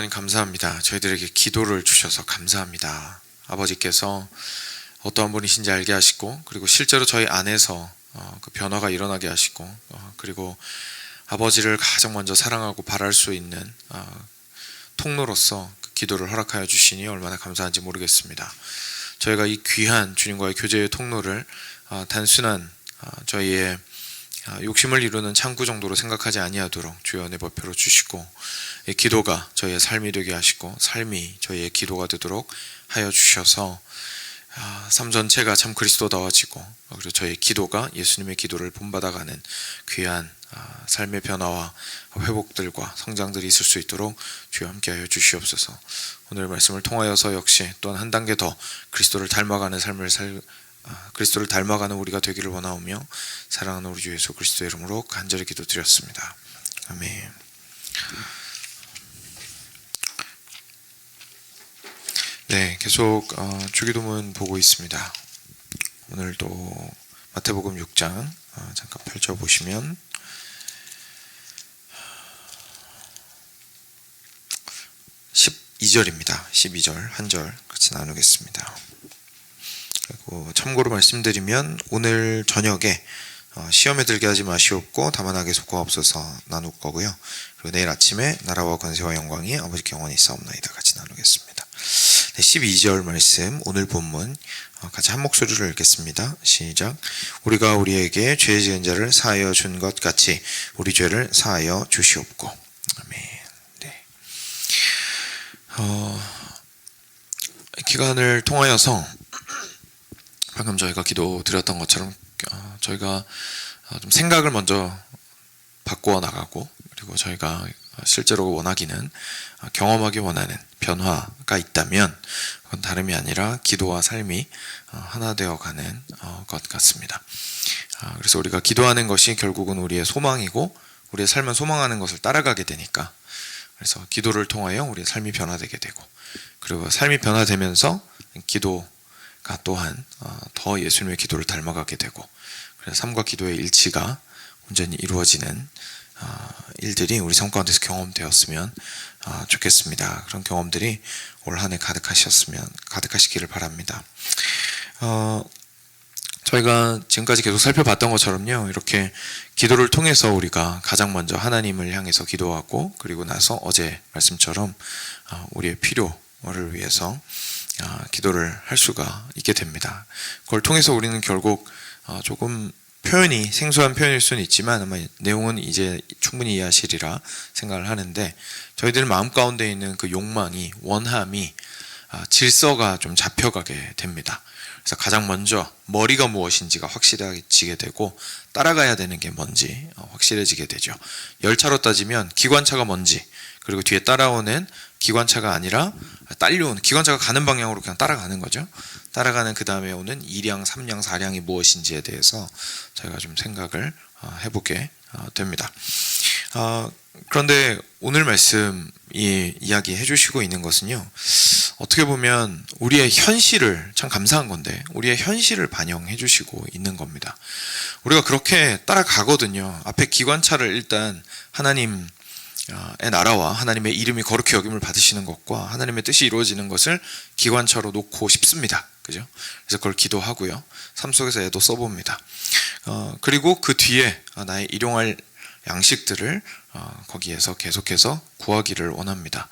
하나님 감사합니다. 저희들에게 기도를 주셔서 감사합니다. 아버지께서 어떠한 분이신지 알게 하시고, 그리고 실제로 저희 안에서 그 변화가 일어나게 하시고, 그리고 아버지를 가장 먼저 사랑하고 바랄 수 있는 통로로서 그 기도를 허락하여 주시니 얼마나 감사한지 모르겠습니다. 저희가 이 귀한 주님과의 교제의 통로를 단순한 저희의 욕심을 이루는 창구 정도로 생각하지 아니하도록 주여 은혜 법표로 주시고, 이 기도가 저희의 삶이 되게 하시고 삶이 저희의 기도가 되도록 하여 주셔서 삶 전체가 참 그리스도다워지고, 그리고 저희의 기도가 예수님의 기도를 본받아가는 귀한 삶의 변화와 회복들과 성장들이 있을 수 있도록 주여 함께하여 주시옵소서. 오늘 말씀을 통하여서 역시 또한 한 단계 더 그리스도를 닮아가는 삶을 그리스도를 닮아가는 우리가 되기를 원하오며, 사랑하는 우리 주 예수 그리스도의 이름으로 간절히 기도드렸습니다. 아멘. 네, 계속 주기도문 보고 있습니다. 오늘도 마태복음 6장 잠깐 펼쳐보시면 12절입니다. 12절 한 절 같이 나누겠습니다. 그리고 참고로 말씀드리면 오늘 저녁에 시험에 들게 하지 마시옵고 다만 악에 속하옵소서 나눌 거고요. 그리고 내일 아침에 나라와 권세와 영광이 아버지께 영원히 있사옵나이다 같이 나누겠습니다. 네, 12절 말씀 오늘 본문 같이 한 목소리로 읽겠습니다. 시작. 우리가 우리에게 죄 지은 자를 사하여 준 것 같이 우리 죄를 사하여 주시옵고. 아멘. 네. 기간을 통하여서 방금 저희가 기도 드렸던 것처럼 저희가 좀 생각을 먼저 바꾸어 나가고, 그리고 저희가 실제로 원하기는 경험하기 원하는 변화가 있다면 그건 다름이 아니라 기도와 삶이 하나 되어가는 것 같습니다. 그래서 우리가 기도하는 것이 결국은 우리의 소망이고, 우리의 삶은 소망하는 것을 따라가게 되니까, 그래서 기도를 통하여 우리의 삶이 변화되게 되고, 그리고 삶이 변화되면서 기도가 또한 더 예수님의 기도를 닮아가게 되고, 그래서 삶과 기도의 일치가 온전히 이루어지는 일들이 우리 삶 가운데서 경험되었으면 좋겠습니다. 그런 경험들이 올 한 해 가득하시기를 바랍니다. 저희가 지금까지 계속 살펴봤던 것처럼요, 이렇게 기도를 통해서 우리가 가장 먼저 하나님을 향해서 기도하고, 그리고 나서 어제 말씀처럼 우리의 필요를 위해서 기도를 할 수가 있게 됩니다. 그걸 통해서 우리는 결국 조금 표현이 생소한 표현일 수는 있지만 아마 내용은 이제 충분히 이해하시리라 생각을 하는데, 저희들 마음 가운데 있는 그 욕망이, 원함이 질서가 좀 잡혀가게 됩니다. 그래서 가장 먼저 머리가 무엇인지가 확실해지게 되고, 따라가야 되는 게 뭔지 확실해지게 되죠. 열차로 따지면 기관차가 뭔지, 그리고 뒤에 따라오는 기관차가 아니라 딸려오는 기관차가 가는 방향으로 그냥 따라가는 거죠. 따라가는 그 다음에 오는 2량, 3량, 4량이 무엇인지에 대해서 저희가 좀 생각을 해보게 됩니다. 그런데 오늘 말씀이 이야기해 주시고 있는 것은요, 어떻게 보면 우리의 현실을, 참 감사한 건데 우리의 현실을 반영해 주시고 있는 겁니다. 우리가 그렇게 따라가거든요. 앞에 기관차를 일단 하나님의 나라와 하나님의 이름이 거룩히 여김을 받으시는 것과 하나님의 뜻이 이루어지는 것을 기관차로 놓고 싶습니다. 그죠? 그래서 그걸 기도하고요, 삶 속에서 애도 써봅니다. 그리고 그 뒤에 나의 일용할 양식들을 거기에서 계속해서 구하기를 원합니다.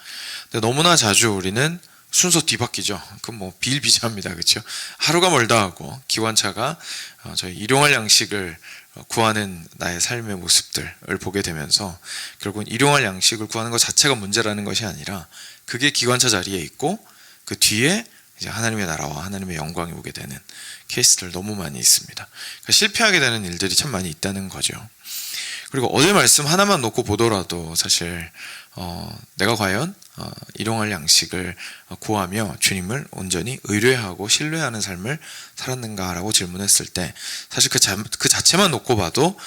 근데 너무나 자주 우리는 순서 뒤바뀌죠. 그건 뭐 비일비재합니다. 그렇죠? 하루가 멀다 하고 기관차가 저희 일용할 양식을 구하는 나의 삶의 모습들을 보게 되면서, 결국은 일용할 양식을 구하는 것 자체가 문제라는 것이 아니라 그게 기관차 자리에 있고 그 뒤에 이제 하나님의 나라와 하나님의 영광이 오게 되는 케이스들 너무 많이 있습니다. 그러니까 실패하게 되는 일들이 참 많이 있다는 거죠. 그리고 어제 말씀 하나만 놓고 보더라도 사실 내가 과연 일용할 양식을 구하며 주님을 온전히 의뢰하고 신뢰하는 삶을 살았는가라고 질문했을 때, 사실 그 자체만 놓고 봐도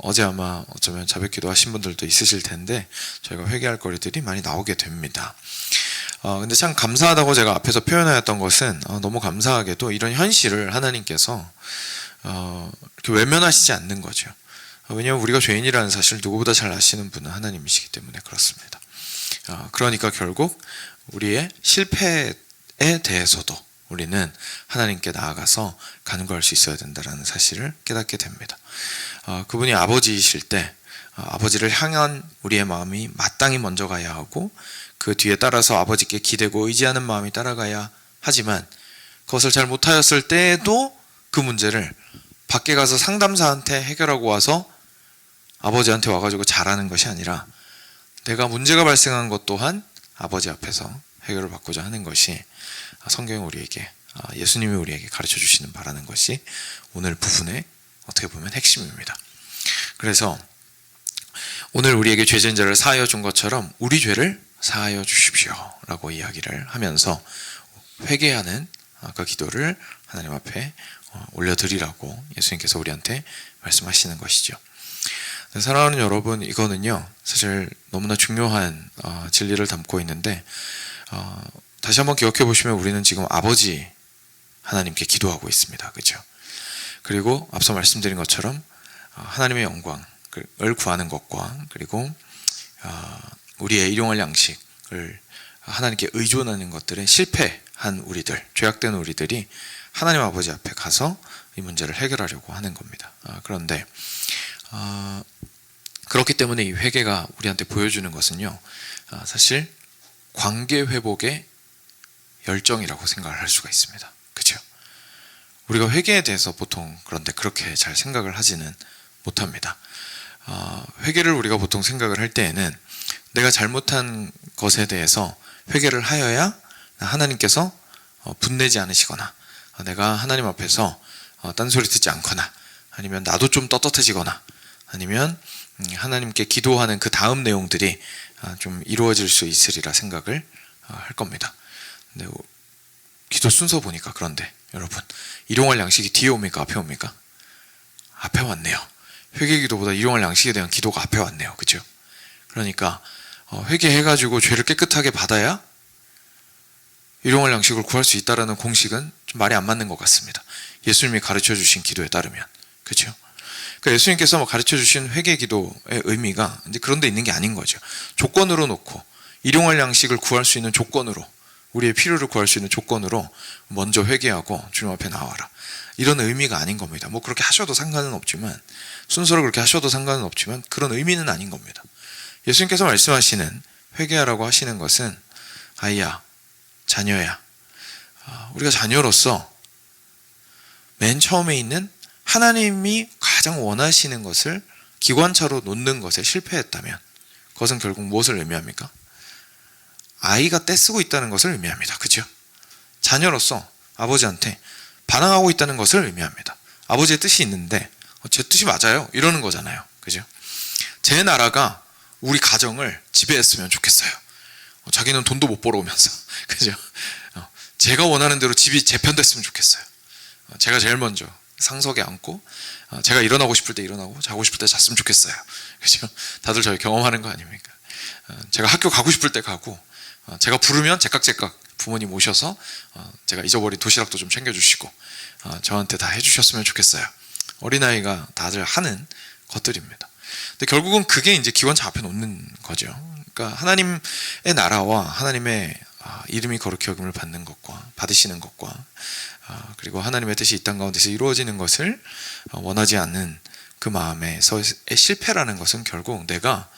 어제 아마 어쩌면 자백기도 하신 분들도 있으실 텐데 저희가 회개할 거리들이 많이 나오게 됩니다. 근데 참 감사하다고 제가 앞에서 표현하였던 것은 너무 감사하게도 이런 현실을 하나님께서 이렇게 외면하시지 않는 거죠. 왜냐하면 우리가 죄인이라는 사실을 누구보다 잘 아시는 분은 하나님이시기 때문에 그렇습니다. 그러니까 결국 우리의 실패에 대해서도 우리는 하나님께 나아가서 간구할 수 있어야 된다는 사실을 깨닫게 됩니다. 그분이 아버지이실 때 아버지를 향한 우리의 마음이 마땅히 먼저 가야 하고 그 뒤에 따라서 아버지께 기대고 의지하는 마음이 따라가야 하지만 그것을 잘 못하였을 때에도 그 문제를 밖에 가서 상담사한테 해결하고 와서 아버지한테 와가지고 잘하는 것이 아니라 내가 문제가 발생한 것 또한 아버지 앞에서 해결을 받고자 하는 것이 성경이 우리에게, 예수님이 우리에게 가르쳐 주시는 바라는 것이 오늘 부분의 어떻게 보면 핵심입니다. 그래서 오늘 우리에게 죄진 자를 사하여 준 것처럼 우리 죄를 사하여 주십시오 라고 이야기를 하면서 회개하는 그 기도를 하나님 앞에 올려드리라고 예수님께서 우리한테 말씀하시는 것이죠. 사랑하는 여러분, 이거는요 사실 너무나 중요한 진리를 담고 있는데 다시 한번 기억해 보시면 우리는 지금 아버지 하나님께 기도하고 있습니다. 그렇죠? 그리고 앞서 말씀드린 것처럼 하나님의 영광을 구하는 것과 그리고 우리의 일용할 양식을 하나님께 의존하는 것들은 실패한 우리들, 죄악된 우리들이 하나님 아버지 앞에 가서 이 문제를 해결하려고 하는 겁니다. 그런데 그렇기 때문에 이 회개가 우리한테 보여주는 것은요 사실 관계 회복의 열정이라고 생각을 할 수가 있습니다. 그렇죠? 우리가 회개에 대해서 보통 그런데 그렇게 잘 생각을 하지는 못합니다. 회개를 우리가 보통 생각을 할 때에는 내가 잘못한 것에 대해서 회개를 하여야 하나님께서 분내지 않으시거나 내가 하나님 앞에서 딴소리 듣지 않거나 아니면 나도 좀 떳떳해지거나 아니면 하나님께 기도하는 그 다음 내용들이 좀 이루어질 수 있으리라 생각을 할 겁니다. 근데 기도 순서 보니까 그런데 여러분 일용할 양식이 뒤에 옵니까 앞에 옵니까? 앞에 왔네요. 회개 기도보다 일용할 양식에 대한 기도가 앞에 왔네요. 그렇죠? 그러니까 회개해가지고 죄를 깨끗하게 받아야 일용할 양식을 구할 수 있다라는 공식은 좀 말이 안 맞는 것 같습니다. 예수님이 가르쳐 주신 기도에 따르면. 그렇죠? 그러니까 예수님께서 가르쳐 주신 회개 기도의 의미가 이제 그런 데 있는 게 아닌 거죠. 조건으로 놓고 일용할 양식을 구할 수 있는 조건으로 우리의 필요를 구할 수 있는 조건으로 먼저 회개하고 주님 앞에 나와라. 이런 의미가 아닌 겁니다. 뭐 그렇게 하셔도 상관은 없지만 순서를 그렇게 하셔도 상관은 없지만 그런 의미는 아닌 겁니다. 예수님께서 말씀하시는 회개하라고 하시는 것은 아이야, 자녀야. 우리가 자녀로서 맨 처음에 있는 하나님이 가장 원하시는 것을 기관차로 놓는 것에 실패했다면 그것은 결국 무엇을 의미합니까? 아이가 떼쓰고 있다는 것을 의미합니다. 그죠? 자녀로서 아버지한테 반항하고 있다는 것을 의미합니다. 아버지의 뜻이 있는데 제 뜻이 맞아요 이러는 거잖아요. 그죠? 제 나라가 우리 가정을 지배했으면 좋겠어요. 자기는 돈도 못 벌어오면서 그죠? 제가 원하는 대로 집이 재편됐으면 좋겠어요. 제가 제일 먼저 상석에 앉고 제가 일어나고 싶을 때 일어나고 자고 싶을 때 잤으면 좋겠어요. 그죠? 다들 저희 경험하는 거 아닙니까? 제가 학교 가고 싶을 때 가고 제가 부르면 제깍제깍 부모님 오셔서 제가 잊어버린 도시락도 좀 챙겨주시고 저한테 다 해주셨으면 좋겠어요. 어린아이가 다들 하는 것들입니다. 근데 결국은 그게 이제 기관차 앞에 놓는 거죠. 그러니까 하나님의 나라와 하나님의 이름이 거룩히 여김을 받는 것과 받으시는 것과 그리고 하나님의 뜻이 이 땅 가운데서 이루어지는 것을 원하지 않는 그 마음에서의 실패라는 것은 결국 내가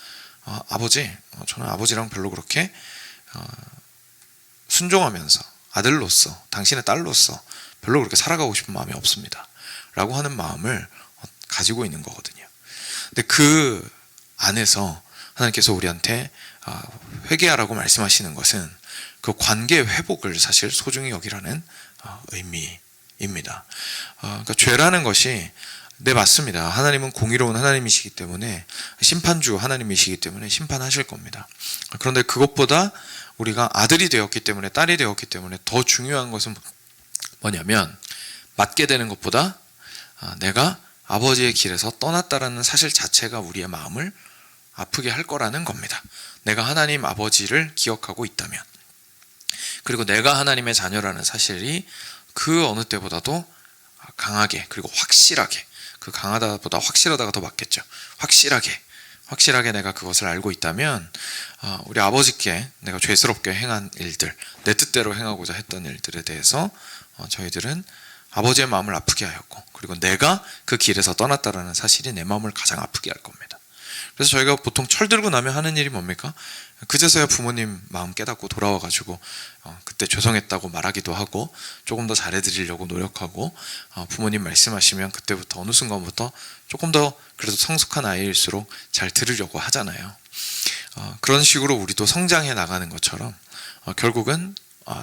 아버지, 저는 아버지랑 별로 그렇게 순종하면서 아들로서 당신의 딸로서 별로 그렇게 살아가고 싶은 마음이 없습니다 라고 하는 마음을 가지고 있는 거거든요. 근데 그 안에서 하나님께서 우리한테 회개하라고 말씀하시는 것은 그 관계 회복을 사실 소중히 여기라는 의미입니다. 그러니까 죄라는 것이 네 맞습니다. 하나님은 공의로운 하나님이시기 때문에 심판주 하나님이시기 때문에 심판하실 겁니다. 그런데 그것보다 우리가 아들이 되었기 때문에 딸이 되었기 때문에 더 중요한 것은 뭐냐면 맞게 되는 것보다 내가 아버지의 길에서 떠났다라는 사실 자체가 우리의 마음을 아프게 할 거라는 겁니다. 내가 하나님 아버지를 기억하고 있다면 그리고 내가 하나님의 자녀라는 사실이 그 어느 때보다도 강하게 그리고 확실하게 그 강하다보다 확실하다가 더 맞겠죠. 확실하게 확실하게 내가 그것을 알고 있다면 우리 아버지께 내가 죄스럽게 행한 일들, 내 뜻대로 행하고자 했던 일들에 대해서 저희들은 아버지의 마음을 아프게 하였고, 그리고 내가 그 길에서 떠났다라는 사실이 내 마음을 가장 아프게 할 겁니다. 그래서 저희가 보통 철들고 나면 하는 일이 뭡니까? 그제서야 부모님 마음 깨닫고 돌아와가지고 그때 죄송했다고 말하기도 하고, 조금 더 잘해드리려고 노력하고, 부모님 말씀하시면 그때부터 어느 순간부터 조금 더 그래도 성숙한 아이일수록 잘 들으려고 하잖아요. 그런 식으로 우리도 성장해 나가는 것처럼 결국은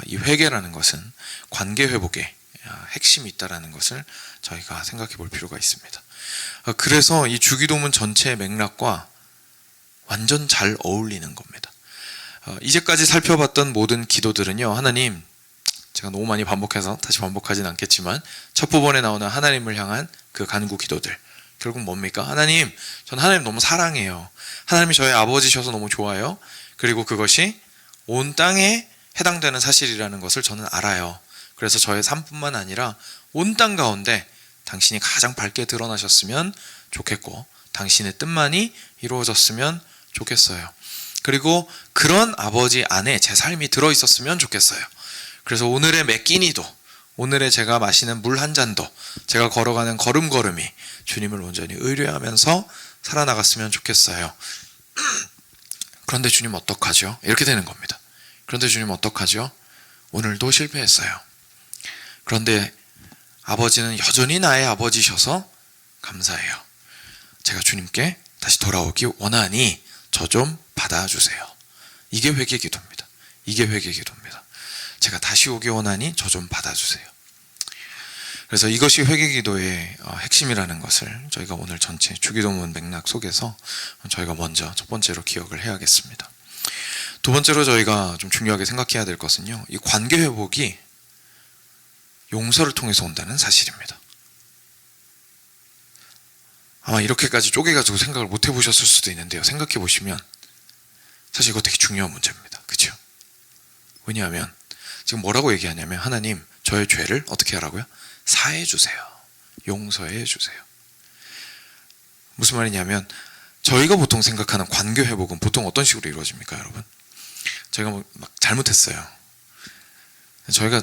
이 회개라는 것은 관계 회복에 핵심이 있다는 것을 저희가 생각해 볼 필요가 있습니다. 그래서 이 주기도문 전체의 맥락과 완전 잘 어울리는 겁니다. 이제까지 살펴봤던 모든 기도들은요, 하나님, 제가 너무 많이 반복해서 다시 반복하진 않겠지만 첫 부분에 나오는 하나님을 향한 그 간구 기도들, 결국 뭡니까? 하나님, 전 하나님 너무 사랑해요. 하나님이 저의 아버지셔서 너무 좋아요. 그리고 그것이 온 땅에 해당되는 사실이라는 것을 저는 알아요. 그래서 저의 삶뿐만 아니라 온 땅 가운데 당신이 가장 밝게 드러나셨으면 좋겠고, 당신의 뜻만이 이루어졌으면 좋겠어요. 그리고 그런 아버지 안에 제 삶이 들어있었으면 좋겠어요. 그래서 오늘의 매 끼니도, 오늘의 제가 마시는 물 한 잔도, 제가 걸어가는 걸음걸음이 주님을 온전히 의뢰하면서 살아나갔으면 좋겠어요. 그런데 주님 어떡하죠? 이렇게 되는 겁니다. 그런데 주님 어떡하죠? 오늘도 실패했어요. 그런데 아버지는 여전히 나의 아버지셔서 감사해요. 제가 주님께 다시 돌아오기 원하니 저 좀 받아주세요. 이게 회개 기도입니다. 이게 회개 기도입니다. 제가 다시 오기 원하니 저 좀 받아주세요. 그래서 이것이 회개 기도의 핵심이라는 것을 저희가 오늘 전체 주기도문 맥락 속에서 저희가 먼저 첫 번째로 기억을 해야겠습니다. 두 번째로 저희가 좀 중요하게 생각해야 될 것은요, 이 관계 회복이 용서를 통해서 온다는 사실입니다. 아마 이렇게까지 쪼개가지고 생각을 못 해보셨을 수도 있는데요, 생각해 보시면 사실 이거 되게 중요한 문제입니다. 그렇죠? 왜냐하면 지금 뭐라고 얘기하냐면, 하나님, 저의 죄를 어떻게 하라고요? 사해 주세요. 용서해 주세요. 무슨 말이냐면, 저희가 보통 생각하는 관계 회복은 보통 어떤 식으로 이루어집니까, 여러분? 저희가 막 잘못했어요. 저희가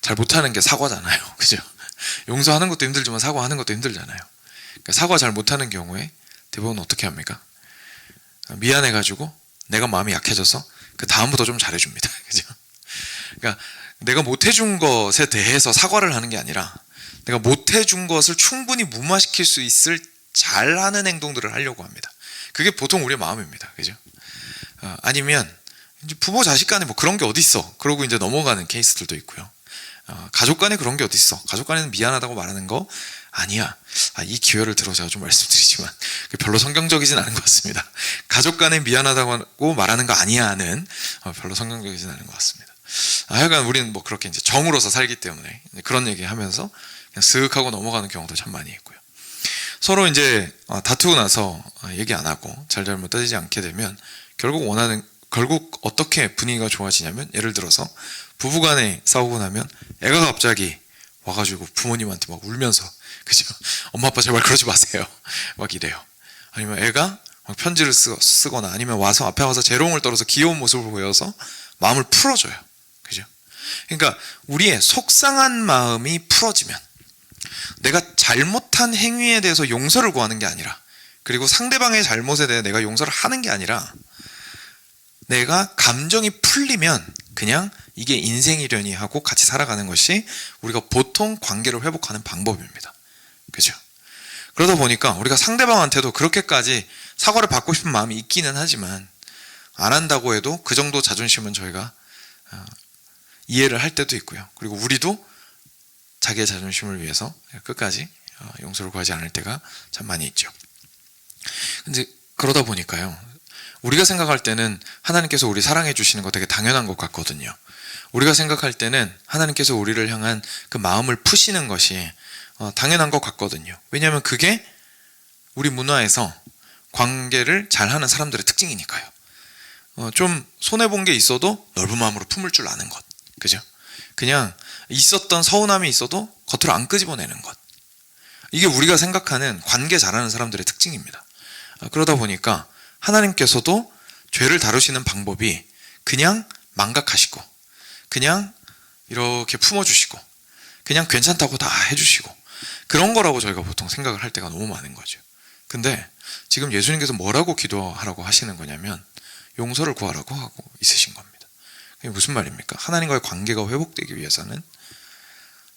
잘 못하는 게 사과잖아요. 그죠? 용서하는 것도 힘들지만 사과하는 것도 힘들잖아요. 그러니까 사과 잘 못하는 경우에 대부분 어떻게 합니까? 미안해가지고 내가 마음이 약해져서 그 다음부터 좀 잘해줍니다. 그죠? 그러니까 내가 못해준 것에 대해서 사과를 하는 게 아니라, 내가 못해준 것을 충분히 무마시킬 수 있을 잘하는 행동들을 하려고 합니다. 그게 보통 우리의 마음입니다. 그죠? 아니면 이제 부모 자식 간에 뭐 그런 게 어디 있어? 그러고 이제 넘어가는 케이스들도 있고요. 가족 간에 그런 게 어디 있어? 가족 간에는 미안하다고 말하는 거 아니야. 이 기회를 들어 제가 좀 말씀드리지만 별로 성경적이진 않은 것 같습니다. 가족 간에 미안하다고 말하는 거 아니야는 별로 성경적이진 않은 것 같습니다. 하여간 우리는 뭐 그렇게 이제 정으로서 살기 때문에 그런 얘기 하면서 그냥 쓱 하고 넘어가는 경우도 참 많이 있고요. 서로 이제 다투고 나서 얘기 안 하고 잘잘못 따지지 않게 되면 결국 어떻게 분위기가 좋아지냐면, 예를 들어서 부부간에 싸우고 나면 애가 갑자기 와가지고 부모님한테 막 울면서, 그죠? 엄마 아빠 제발 그러지 마세요. 막 이래요. 아니면 애가 막 편지를 쓰거나 아니면 와서 앞에 와서 재롱을 떨어서 귀여운 모습을 보여서 마음을 풀어줘요. 그죠? 그러니까 우리의 속상한 마음이 풀어지면, 내가 잘못한 행위에 대해서 용서를 구하는 게 아니라, 그리고 상대방의 잘못에 대해 내가 용서를 하는 게 아니라, 내가 감정이 풀리면 그냥 이게 인생이려니 하고 같이 살아가는 것이 우리가 보통 관계를 회복하는 방법입니다. 그죠? 그러다 보니까 우리가 상대방한테도 그렇게까지 사과를 받고 싶은 마음이 있기는 하지만, 안 한다고 해도 그 정도 자존심은 저희가 이해를 할 때도 있고요. 그리고 우리도 자기의 자존심을 위해서 끝까지 용서를 구하지 않을 때가 참 많이 있죠. 근데 그러다 보니까요, 우리가 생각할 때는 하나님께서 우리 사랑해 주시는 거 되게 당연한 것 같거든요. 우리가 생각할 때는 하나님께서 우리를 향한 그 마음을 푸시는 것이 당연한 것 같거든요. 왜냐하면 그게 우리 문화에서 관계를 잘하는 사람들의 특징이니까요. 좀 손해본 게 있어도 넓은 마음으로 품을 줄 아는 것. 그죠? 그냥 있었던 서운함이 있어도 겉으로 안 끄집어내는 것. 이게 우리가 생각하는 관계 잘하는 사람들의 특징입니다. 그러다 보니까 하나님께서도 죄를 다루시는 방법이 그냥 망각하시고 그냥 이렇게 품어주시고 그냥 괜찮다고 다 해주시고 그런 거라고 저희가 보통 생각을 할 때가 너무 많은 거죠. 근데 지금 예수님께서 뭐라고 기도하라고 하시는 거냐면 용서를 구하라고 하고 있으신 겁니다. 그게 무슨 말입니까? 하나님과의 관계가 회복되기 위해서는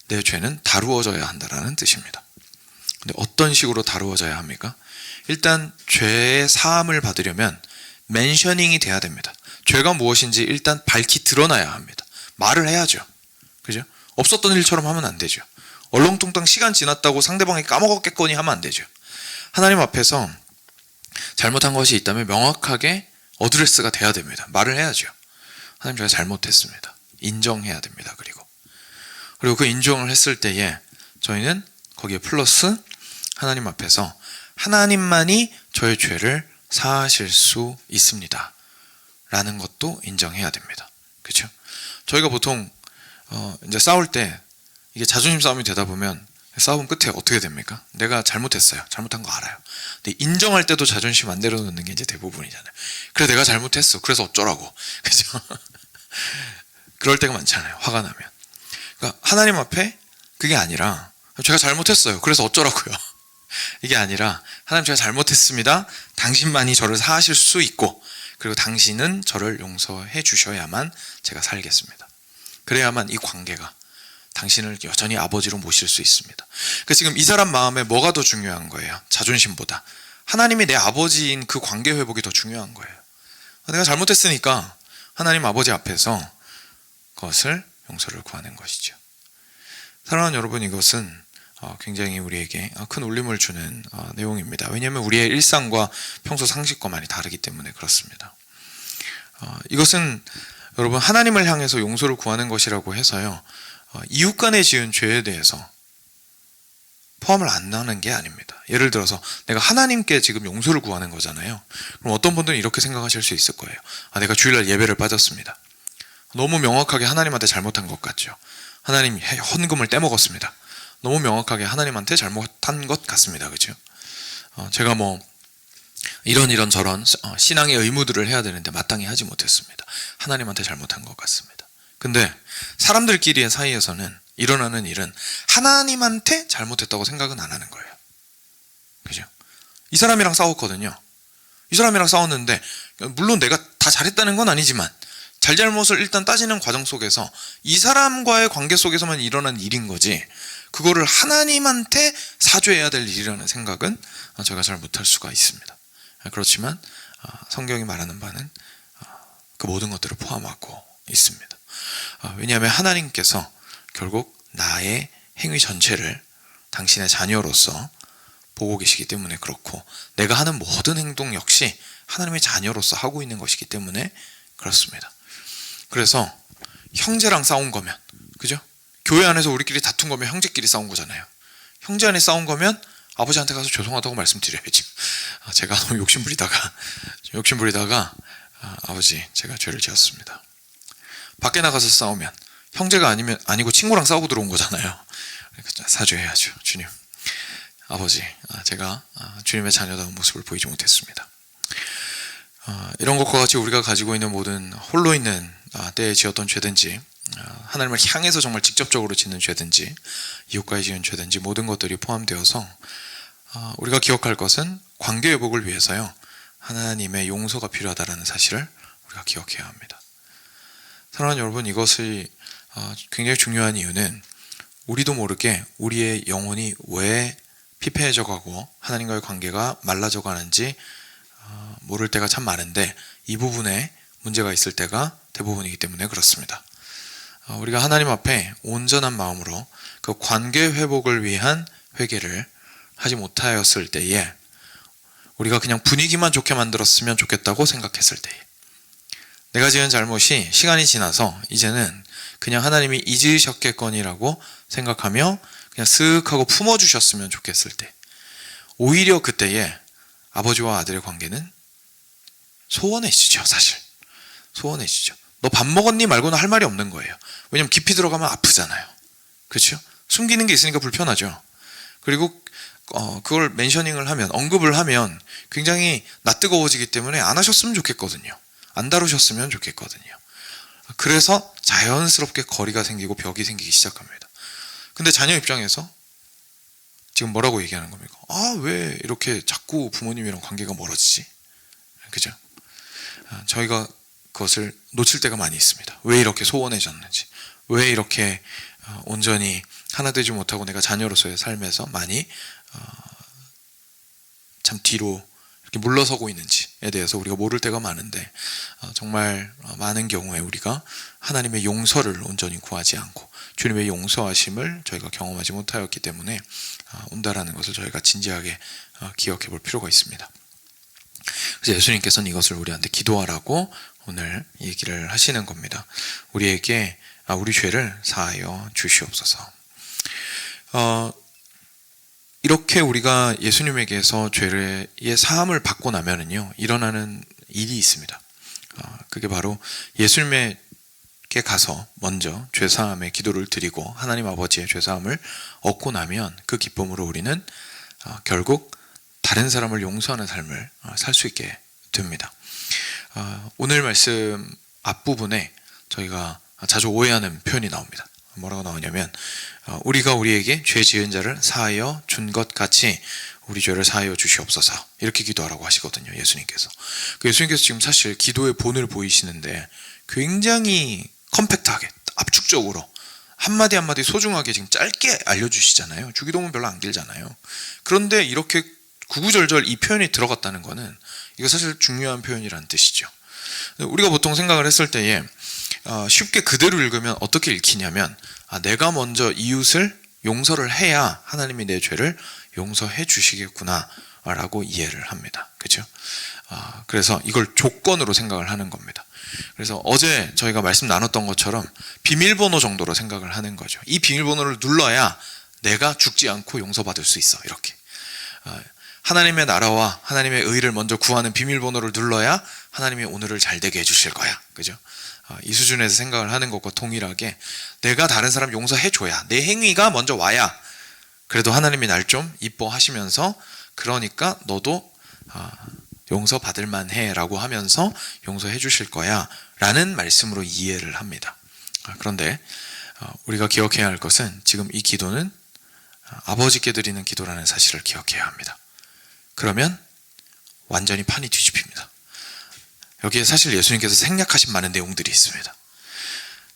내 죄는 다루어져야 한다라는 뜻입니다. 근데 어떤 식으로 다루어져야 합니까? 일단 죄의 사함을 받으려면 멘셔닝이 돼야 됩니다. 죄가 무엇인지 일단 밝히 드러나야 합니다. 말을 해야죠. 그죠? 없었던 일처럼 하면 안 되죠. 얼렁뚱땅 시간 지났다고 상대방이 까먹었겠거니 하면 안 되죠. 하나님 앞에서 잘못한 것이 있다면 명확하게 어드레스가 돼야 됩니다. 말을 해야죠. 하나님, 제가 잘못했습니다. 인정해야 됩니다. 그리고 그 인정을 했을 때에 저희는 거기에 플러스 하나님 앞에서 하나님만이 저의 죄를 사하실 수 있습니다 라는 것도 인정해야 됩니다. 그렇죠? 저희가 보통 이제 싸울 때 이게 자존심 싸움이 되다 보면 싸움 끝에 어떻게 됩니까? 내가 잘못했어요. 잘못한 거 알아요. 근데 인정할 때도 자존심 안 내려놓는 게 이제 대부분이잖아요. 그래, 내가 잘못했어. 그래서 어쩌라고. 그죠? 그럴 때가 많잖아요. 화가 나면. 그러니까 하나님 앞에 그게 아니라 제가 잘못했어요. 그래서 어쩌라고요. 이게 아니라 하나님, 제가 잘못했습니다. 당신만이 저를 사하실 수 있고 그리고 당신은 저를 용서해 주셔야만 제가 살겠습니다. 그래야만 이 관계가 당신을 여전히 아버지로 모실 수 있습니다. 그러니까 지금 이 사람 마음에 뭐가 더 중요한 거예요? 자존심보다 하나님이 내 아버지인 그 관계 회복이 더 중요한 거예요. 내가 잘못했으니까 하나님 아버지 앞에서 그것을 용서를 구하는 것이죠. 사랑하는 여러분, 이것은 굉장히 우리에게 큰 울림을 주는 내용입니다. 왜냐하면 우리의 일상과 평소 상식과 많이 다르기 때문에 그렇습니다. 이것은 여러분, 하나님을 향해서 용서를 구하는 것이라고 해서요, 이웃 간에 지은 죄에 대해서 포함을 안 하는 게 아닙니다. 예를 들어서 내가 하나님께 지금 용서를 구하는 거잖아요. 그럼 어떤 분들은 이렇게 생각하실 수 있을 거예요. 내가 주일날 예배를 빠졌습니다. 너무 명확하게 하나님한테 잘못한 것 같죠. 하나님, 헌금을 떼먹었습니다. 너무 명확하게 하나님한테 잘못한 것 같습니다. 그렇죠? 제가 이런 저런 신앙의 의무들을 해야 되는데 마땅히 하지 못했습니다. 하나님한테 잘못한 것 같습니다. 근데 사람들끼리의 사이에서는 일어나는 일은 하나님한테 잘못했다고 생각은 안 하는 거예요. 그죠? 이 사람이랑 싸웠거든요. 이 사람이랑 싸웠는데 물론 내가 다 잘했다는 건 아니지만 잘잘못을 일단 따지는 과정 속에서 이 사람과의 관계 속에서만 일어난 일인 거지, 그거를 하나님한테 사죄해야 될 일이라는 생각은 제가 잘 못할 수가 있습니다. 그렇지만 성경이 말하는 바는 그 모든 것들을 포함하고 있습니다. 왜냐하면 하나님께서 결국 나의 행위 전체를 당신의 자녀로서 보고 계시기 때문에 그렇고, 내가 하는 모든 행동 역시 하나님의 자녀로서 하고 있는 것이기 때문에 그렇습니다. 그래서 형제랑 싸운 거면, 그죠? 교회 안에서 우리끼리 다툰 거면 형제끼리 싸운 거잖아요. 형제 안에 싸운 거면 아버지한테 가서 죄송하다고 말씀드려야지. 제가 너무 욕심부리다가 아버지, 제가 죄를 지었습니다. 밖에 나가서 싸우면 형제가 아니고 친구랑 싸우고 들어온 거잖아요. 사죄해야죠. 주님, 아버지, 제가 주님의 자녀다운 모습을 보이지 못했습니다. 이런 것과 같이 우리가 가지고 있는 모든 홀로 있는 때에 지었던 죄든지, 하나님을 향해서 정말 직접적으로 짓는 죄든지, 이웃과의 지은 죄든지 모든 것들이 포함되어서 우리가 기억할 것은 관계 회복을 위해서요, 하나님의 용서가 필요하다는 사실을 우리가 기억해야 합니다. 사랑하는 여러분, 이것이 굉장히 중요한 이유는 우리도 모르게 우리의 영혼이 왜 피폐해져 가고 하나님과의 관계가 말라져 가는지 모를 때가 참 많은데, 이 부분에 문제가 있을 때가 대부분이기 때문에 그렇습니다. 우리가 하나님 앞에 온전한 마음으로 그 관계 회복을 위한 회개를 하지 못하였을 때에, 우리가 그냥 분위기만 좋게 만들었으면 좋겠다고 생각했을 때에, 내가 지은 잘못이 시간이 지나서 이제는 그냥 하나님이 잊으셨겠거니라고 생각하며 그냥 쓱 하고 품어주셨으면 좋겠을 때, 오히려 그때에 아버지와 아들의 관계는 소원해지죠. 사실 소원해지죠. 너 밥 먹었니 말고는 할 말이 없는 거예요. 왜냐면 깊이 들어가면 아프잖아요. 그렇죠? 숨기는 게 있으니까 불편하죠. 그리고 그걸 멘셔닝을 하면, 언급을 하면 굉장히 낯뜨거워지기 때문에 안 하셨으면 좋겠거든요. 안 다루셨으면 좋겠거든요. 그래서 자연스럽게 거리가 생기고 벽이 생기기 시작합니다. 근데 자녀 입장에서 지금 뭐라고 얘기하는 겁니까? 왜 이렇게 자꾸 부모님이랑 관계가 멀어지지? 그죠? 저희가 그것을 놓칠 때가 많이 있습니다. 왜 이렇게 소원해졌는지, 왜 이렇게 온전히 하나 되지 못하고 내가 자녀로서의 삶에서 많이 참 뒤로 이렇게 물러서고 있는지에 대해서 우리가 모를 때가 많은데, 정말 많은 경우에 우리가 하나님의 용서를 온전히 구하지 않고 주님의 용서하심을 저희가 경험하지 못하였기 때문에 온다라는 것을 저희가 진지하게 기억해 볼 필요가 있습니다. 그래서 예수님께서는 이것을 우리한테 기도하라고 오늘 얘기를 하시는 겁니다. 우리에게 우리 죄를 사하여 주시옵소서. 이렇게 우리가 예수님에게서 죄의 사함을 받고 나면은요, 일어나는 일이 있습니다. 그게 바로 예수님에게 가서 먼저 죄사함의 기도를 드리고 하나님 아버지의 죄사함을 얻고 나면 그 기쁨으로 우리는 결국 다른 사람을 용서하는 삶을 살 수 있게 됩니다. 오늘 말씀 앞부분에 저희가 자주 오해하는 표현이 나옵니다. 뭐라고 나오냐면, 우리가 우리에게 죄 지은 자를 사하여 준 것 같이 우리 죄를 사하여 주시옵소서, 이렇게 기도하라고 하시거든요, 예수님께서. 예수님께서 지금 사실 기도의 본을 보이시는데 굉장히 컴팩트하게, 압축적으로 한마디 한마디 소중하게 지금 짧게 알려주시잖아요. 주기도문 별로 안 길잖아요. 그런데 이렇게 구구절절 이 표현이 들어갔다는 거는 이거 사실 중요한 표현이라는 뜻이죠. 우리가 보통 생각을 했을 때에 쉽게 그대로 읽으면 어떻게 읽히냐면, 내가 먼저 이웃을 용서를 해야 하나님이 내 죄를 용서해 주시겠구나 라고 이해를 합니다. 그죠? 그래서 이걸 조건으로 생각을 하는 겁니다. 그래서 어제 저희가 말씀 나눴던 것처럼 비밀번호 정도로 생각을 하는 거죠. 이 비밀번호를 눌러야 내가 죽지 않고 용서받을 수 있어, 이렇게. 하나님의 나라와 하나님의 의를 먼저 구하는 비밀번호를 눌러야 하나님이 오늘을 잘 되게 해주실 거야. 그죠? 이 수준에서 생각을 하는 것과 동일하게 내가 다른 사람 용서해줘야, 내 행위가 먼저 와야 그래도 하나님이 날 좀 이뻐하시면서, 그러니까 너도 용서받을 만해 라고 하면서 용서해 주실 거야 라는 말씀으로 이해를 합니다. 그런데 우리가 기억해야 할 것은 지금 이 기도는 아버지께 드리는 기도라는 사실을 기억해야 합니다. 그러면 완전히 판이 뒤집힙니다. 여기에 사실 예수님께서 생략하신 많은 내용들이 있습니다.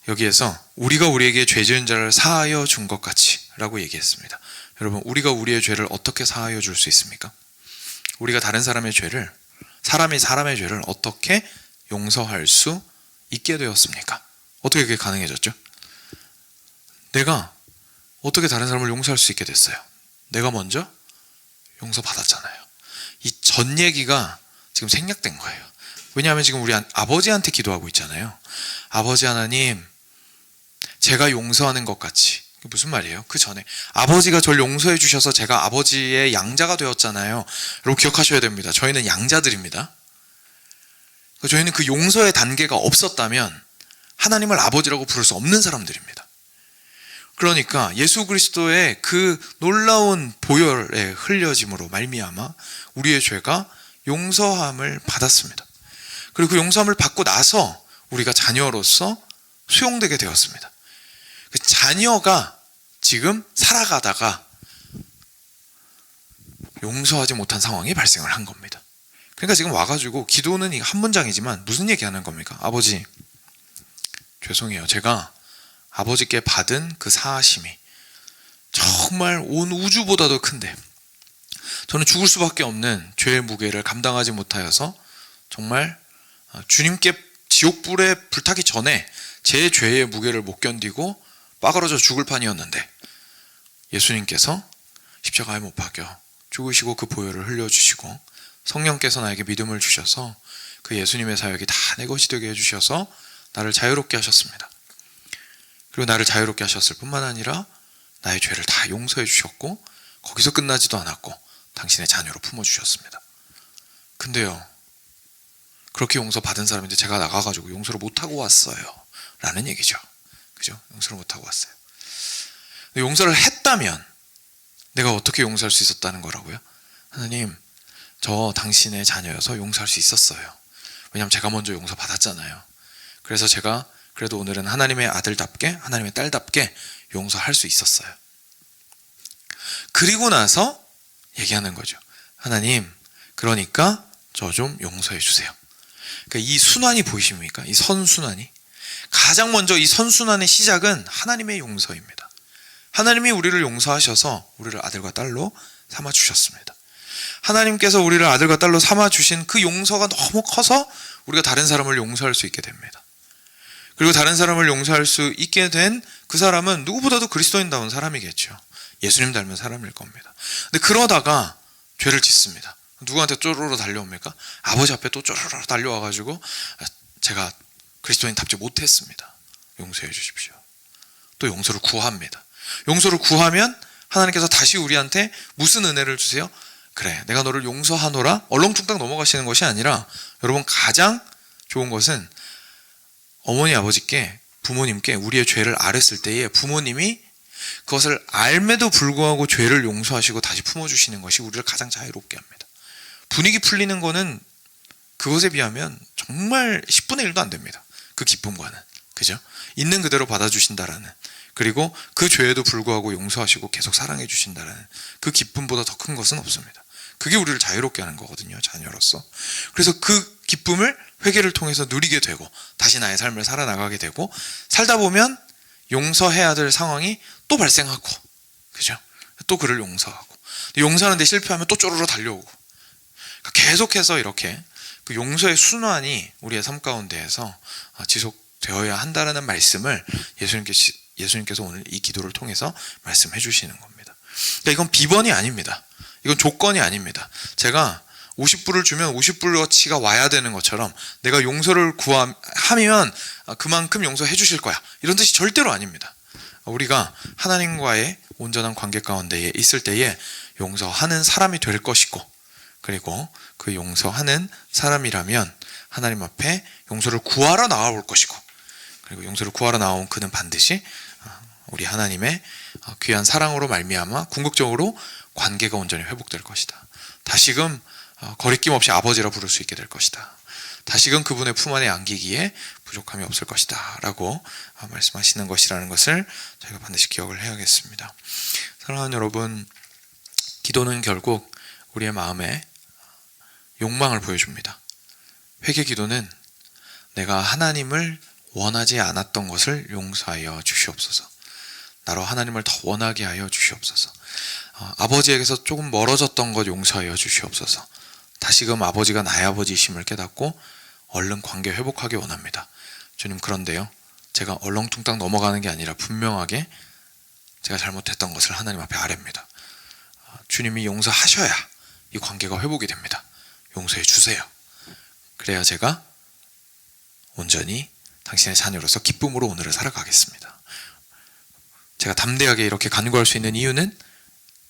여기에서 우리가 우리에게 죄 지은 자를 사하여 준 것 같이 라고 얘기했습니다. 여러분, 우리가 우리의 죄를 어떻게 사하여 줄 수 있습니까? 우리가 다른 사람의 죄를, 사람이 사람의 죄를 어떻게 용서할 수 있게 되었습니까? 어떻게 그게 가능해졌죠? 내가 어떻게 다른 사람을 용서할 수 있게 됐어요? 내가 먼저 용서받았잖아요. 이 전 얘기가 지금 생략된 거예요. 왜냐하면 지금 우리 아버지한테 기도하고 있잖아요. 아버지 하나님, 제가 용서하는 것 같이. 무슨 말이에요? 그 전에 아버지가 저를 용서해 주셔서 제가 아버지의 양자가 되었잖아요. 여러분 기억하셔야 됩니다. 저희는 양자들입니다. 저희는 그 용서의 단계가 없었다면 하나님을 아버지라고 부를 수 없는 사람들입니다. 그러니까 예수 그리스도의 그 놀라운 보혈의 흘려짐으로 말미암아 우리의 죄가 용서함을 받았습니다. 그리고 그 용서함을 받고 나서 우리가 자녀로서 수용되게 되었습니다. 그 자녀가 지금 살아가다가 용서하지 못한 상황이 발생을 한 겁니다. 그러니까 지금 와가지고 기도는 한 문장이지만 무슨 얘기하는 겁니까? 아버지, 죄송해요. 제가 아버지께 받은 그 사하심이 정말 온 우주보다도 큰데 저는 죽을 수밖에 없는 죄의 무게를 감당하지 못하여서 정말 주님께 지옥불에 불타기 전에 제 죄의 무게를 못 견디고 빠그러져 죽을 판이었는데 예수님께서 십자가에 못 박여 죽으시고 그 보혈을 흘려주시고 성령께서 나에게 믿음을 주셔서 그 예수님의 사역이 다 내 것이 되게 해주셔서 나를 자유롭게 하셨습니다. 그리고 나를 자유롭게 하셨을 뿐만 아니라 나의 죄를 다 용서해 주셨고 거기서 끝나지도 않았고 당신의 자녀로 품어주셨습니다. 근데요, 그렇게 용서받은 사람인데 제가 나가가지고 용서를 못하고 왔어요 라는 얘기죠. 그죠? 용서를 못하고 왔어요. 용서를 했다면 내가 어떻게 용서할 수 있었다는 거라고요? 하나님, 저 당신의 자녀여서 용서할 수 있었어요. 왜냐하면 제가 먼저 용서받았잖아요. 그래서 제가 그래도 오늘은 하나님의 아들답게, 하나님의 딸답게 용서할 수 있었어요. 그리고 나서 얘기하는 거죠. 하나님, 그러니까 저 좀 용서해 주세요. 그러니까 이 순환이 보이십니까? 이 선순환이. 가장 먼저 이 선순환의 시작은 하나님의 용서입니다. 하나님이 우리를 용서하셔서 우리를 아들과 딸로 삼아주셨습니다. 하나님께서 우리를 아들과 딸로 삼아주신 그 용서가 너무 커서 우리가 다른 사람을 용서할 수 있게 됩니다. 그리고 다른 사람을 용서할 수 있게 된 그 사람은 누구보다도 그리스도인다운 사람이겠죠. 예수님 닮은 사람일 겁니다. 근데 그러다가 죄를 짓습니다. 누구한테 쪼르르 달려옵니까? 아버지 앞에 또 쪼르르 달려와가지고 제가 그리스도인답지 못했습니다. 용서해 주십시오. 또 용서를 구합니다. 용서를 구하면 하나님께서 다시 우리한테 무슨 은혜를 주세요? 그래, 내가 너를 용서하노라. 얼렁뚱땅 넘어가시는 것이 아니라, 여러분, 가장 좋은 것은 어머니 아버지께, 부모님께 우리의 죄를 알았을 때에 부모님이 그것을 알매도 불구하고 죄를 용서하시고 다시 품어주시는 것이 우리를 가장 자유롭게 합니다. 분위기 풀리는 거는 그것에 비하면 정말 10분의 1도 안 됩니다. 그 기쁨과는. 그죠? 있는 그대로 받아주신다라는, 그리고 그 죄에도 불구하고 용서하시고 계속 사랑해 주신다라는 그 기쁨보다 더 큰 것은 없습니다. 그게 우리를 자유롭게 하는 거거든요, 자녀로서. 그래서 그 기쁨을 회개를 통해서 누리게 되고 다시 나의 삶을 살아나가게 되고, 살다 보면 용서해야 될 상황이 또 발생하고, 그죠? 또 그를 용서하고, 용서하는데 실패하면 또 쪼르르 달려오고, 계속해서 이렇게 그 용서의 순환이 우리의 삶 가운데에서 지속되어야 한다는 말씀을 예수님께서 오늘 이 기도를 통해서 말씀해 주시는 겁니다. 그러니까 이건 비번이 아닙니다. 이건 조건이 아닙니다. 제가 50불을 주면 50불어치가 와야 되는 것처럼 내가 용서를 구하면 그만큼 용서해 주실 거야, 이런 뜻이 절대로 아닙니다. 우리가 하나님과의 온전한 관계 가운데 있을 때에 용서하는 사람이 될 것이고, 그리고 그 용서하는 사람이라면 하나님 앞에 용서를 구하러 나올 것이고, 그리고 용서를 구하러 나온 그는 반드시 우리 하나님의 귀한 사랑으로 말미암아 궁극적으로 관계가 온전히 회복될 것이다. 다시금 거리낌 없이 아버지라 부를 수 있게 될 것이다. 다시금 그분의 품 안에 안기기에 부족함이 없을 것이다 라고 말씀하시는 것이라는 것을 저희가 반드시 기억을 해야겠습니다. 사랑하는 여러분, 기도는 결국 우리의 마음에 욕망을 보여줍니다. 회개 기도는 내가 하나님을 원하지 않았던 것을 용서하여 주시옵소서. 나로 하나님을 더 원하게 하여 주시옵소서. 아버지에게서 조금 멀어졌던 것 용서하여 주시옵소서. 다시금 아버지가 나의 아버지이심을 깨닫고 얼른 관계 회복하기 원합니다. 주님, 그런데요, 제가 얼렁뚱땅 넘어가는 게 아니라 분명하게 제가 잘못했던 것을 하나님 앞에 아뢰입니다. 주님이 용서하셔야 이 관계가 회복이 됩니다. 용서해 주세요. 그래야 제가 온전히 당신의 자녀로서 기쁨으로 오늘을 살아가겠습니다. 제가 담대하게 이렇게 간구할 수 있는 이유는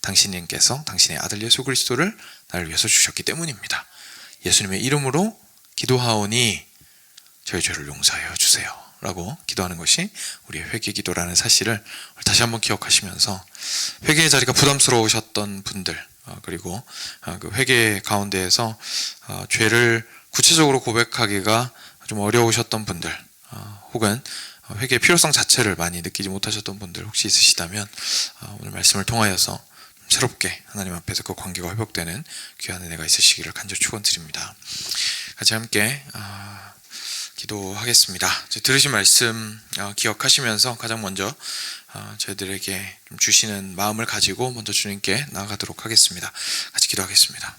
당신님께서 당신의 아들 예수 그리스도를 나를 위해서 주셨기 때문입니다. 예수님의 이름으로 기도하오니 저희 죄를 용서하여 주세요 라고 기도하는 것이 우리의 회개 기도라는 사실을 다시 한번 기억하시면서, 회개의 자리가 부담스러우셨던 분들, 그리고 그 회개 가운데에서 죄를 구체적으로 고백하기가 좀 어려우셨던 분들, 혹은 회개의 필요성 자체를 많이 느끼지 못하셨던 분들 혹시 있으시다면 오늘 말씀을 통하여서 새롭게 하나님 앞에서 그 관계가 회복되는 귀한 은혜가 있으시기를 간절히 축원드립니다. 같이 함께 기도하겠습니다. 들으신 말씀 기억하시면서 가장 먼저 저희들에게 좀 주시는 마음을 가지고 먼저 주님께 나아가도록 하겠습니다. 같이 기도하겠습니다.